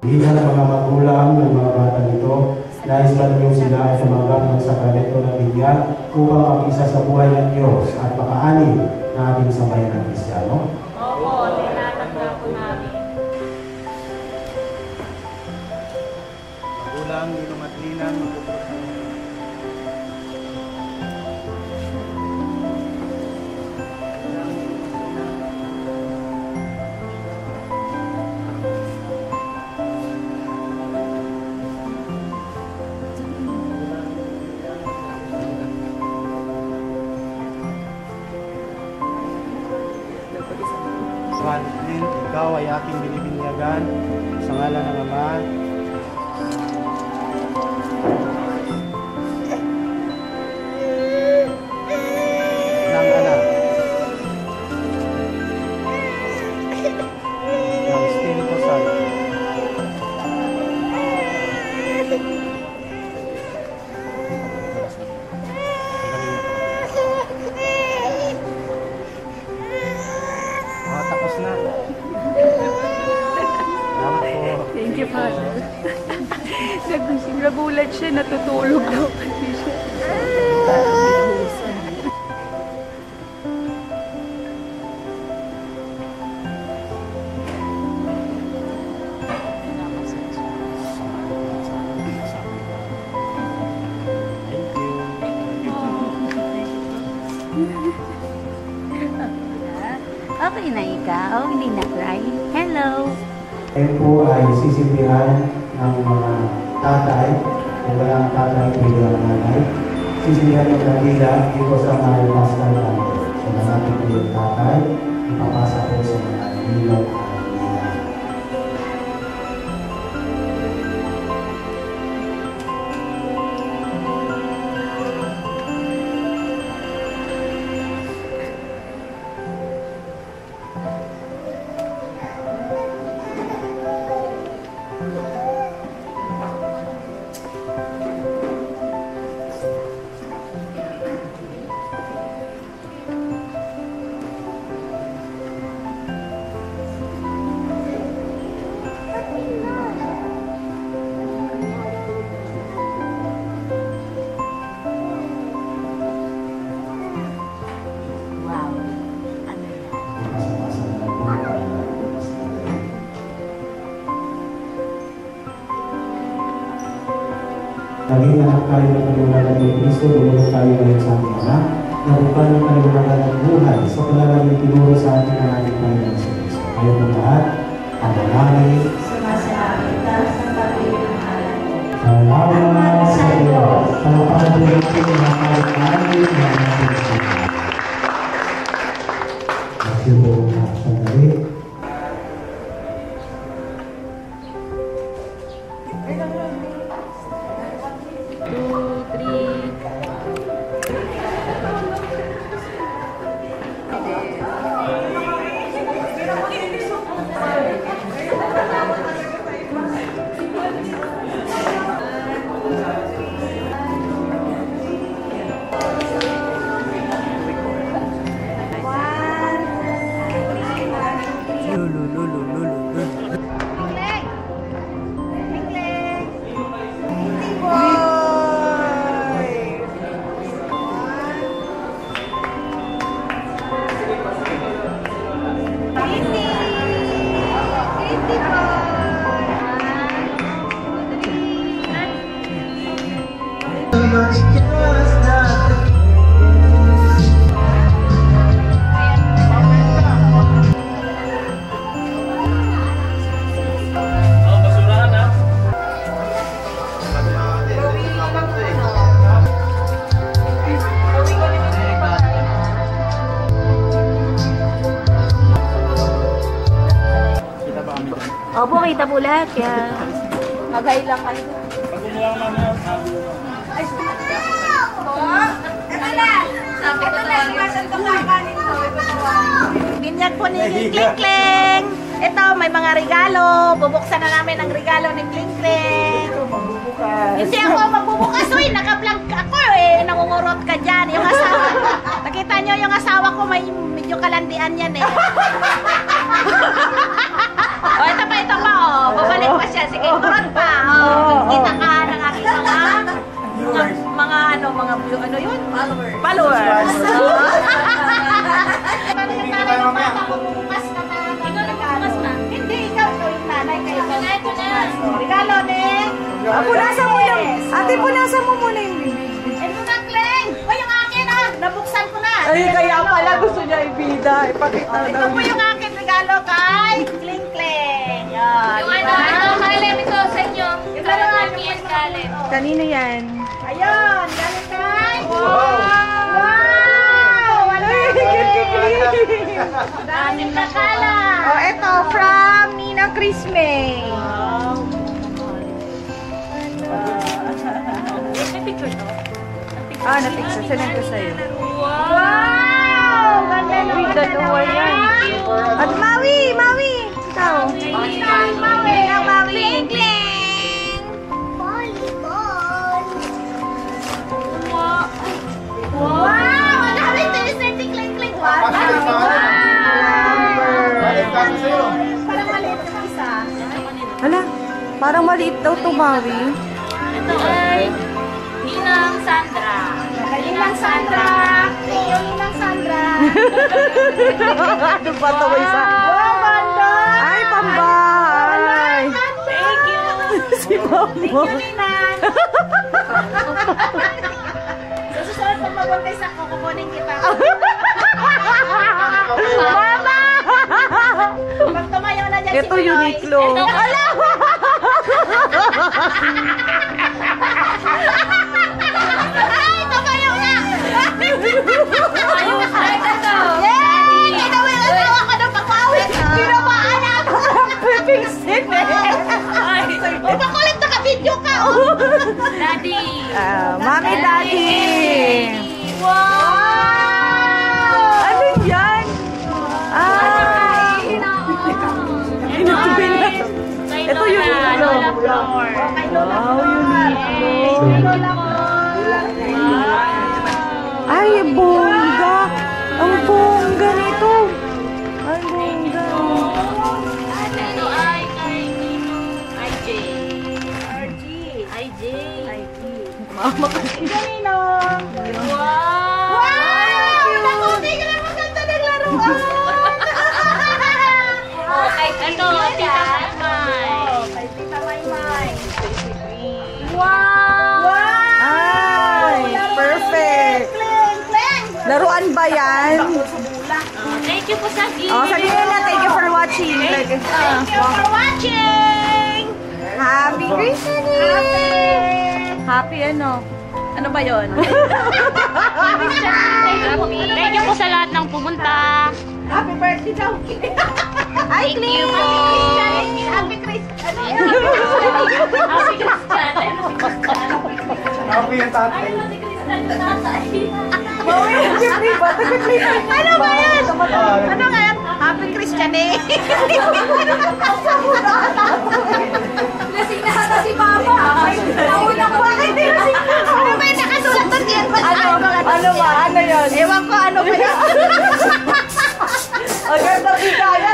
Bilang mga magulang ng mga bata nito, nais ba ninyo sila ay tumanggap ng sakramento ng bigyan upang mag-isa sa buhay ng Diyos at makaani na ating sambayan ng Kristiyano? Opo, tinatanggap po namin. Magulang, ninong at ninang, Franklin, ikaw ay aking binibinyagan sa ngalan ng Ama, ng Anak, ng Espiritu Santo. Tapos na. Salamat po. Thank you, Father. Nagulat siya, natutulog daw kasi siya. Okay na ikaw, hindi na cry. Hello! Ngayon po ay sisilbihan ng mga tatay, kung wala ang tatay, pwede ang nanay. Sisilbihan ng kanila dito sa mga pastor natin. So, nasabi po yung tatay, ipapasa po sa mga ilaw at ilaw. Wow! Ano yan? Naging anak tayo ng kaliwanagan ni Kristo, dumunod tayo ngayon sa ating anak, na bukan ng kaliwanagan ng buhay sa palalang yung tinuro sa ating ating Panginoon sa Kristo. Kayo ng lahat, ang manalangin. Sumasalamat ka sa pag-ibig ng alam ko. Salamat sa Diyos. Salamat po natin ang kahit-kahit na natin sa Diyos. Magsibo na sandali. Opo, kita po lahat. Kaya Magay lang kayo. Ay, Binyag po ni Kling Kling. Ito, may mga regalo. Bubuksan na namin ang regalo ni Kling Kling. Hindi ako magbubukas. Uy, naka-vlog ako eh. Nangungurot ka dyan. Yung asawa. Nakita nyo yung asawa ko, may medyo kalandian yan eh. Punasan mo lang. Ate, punasan mo muna yung bibig. Ito na, Kleng. O, yung akin ah. Nabuksan ko na. Ay, kaya pala gusto niya ibida. Ipakita Ito daw po niya. yung akin regalo kay Kling Kleng. Yan. Yung ano, Kalen, ito sa inyo. Yung Para dalawa, Mami and Kalen. Kanino yan? Ayun. Galing kay. Wow! Wow! Anim na kala. Oh, ito, from Nina Crisme. May picture to? Ah, na-picture. Sinend ko sa'yo. Wow! Ganda Uy, naman. dalawa yan. At Maui! Maui! Ikaw. Maui. Maui. Kling. Volleyball. Wow! Ang dami tinis ni Kling Kling. Wow! Balik kami sa'yo. Parang maliit na isa. Hala, parang maliit daw to, Maui. Ito ay Ninang Sandra. Ninang Sandra. Ninang Sandra. Ano ba ito, isa? Wow, ganda! Ay, pambahay! Thank you. Si Mama. Thank you, Ninang. Sa susunod pag mabuntis ako, kukunin kita. Mama! Pag tumayo na dyan Ito, si Pinoy. Uniqlo. Ala! Ay, tumayo na! Ayos na ito. Yay! Kinawa yung asawa ko ng pagpawit. Kinabaan ako. Pipingsin Ay, O, makulit naka-video ka. Oh. Daddy. Mami, Daddy! Wow! Ano yan? Ay! Ito yung Uniqlo. Kay Lola Wow, Flor. Uniqlo. Kay Lola Flor. Ay, bongga! Ang bongga nito! Ang bongga! Ito ay kay IJ. RG. IJ. Mama ka. Ganino. Wow. Wow! Naku, hindi ka na maganda naglaruan. Ito, Tita Maymay. Kay Tita Maymay. Wow. Wow! Ay, perfect! Kling, kling. Laruan ba yan? Thank you po sa gift. Oh, sabihin na, thank you for watching. Thank you for watching. Happy Christmas! Happy ano? Ano ba yun? Thank you po sa lahat ng pumunta. Happy birthday daw. Ay, Clay! Happy Christmas. Ano yan? Happy Christian. Happy yung tatay. Happy Christian yung tatay. Ano ba yan? Ano nga yan? Happy Christian eh. Lasing na hata si Papa. Nauna ko. Ano ba yung nakasulat doon yan? Ano ba? Ano yun? Ewan ko ano ba yan. Ang ganda bigaya!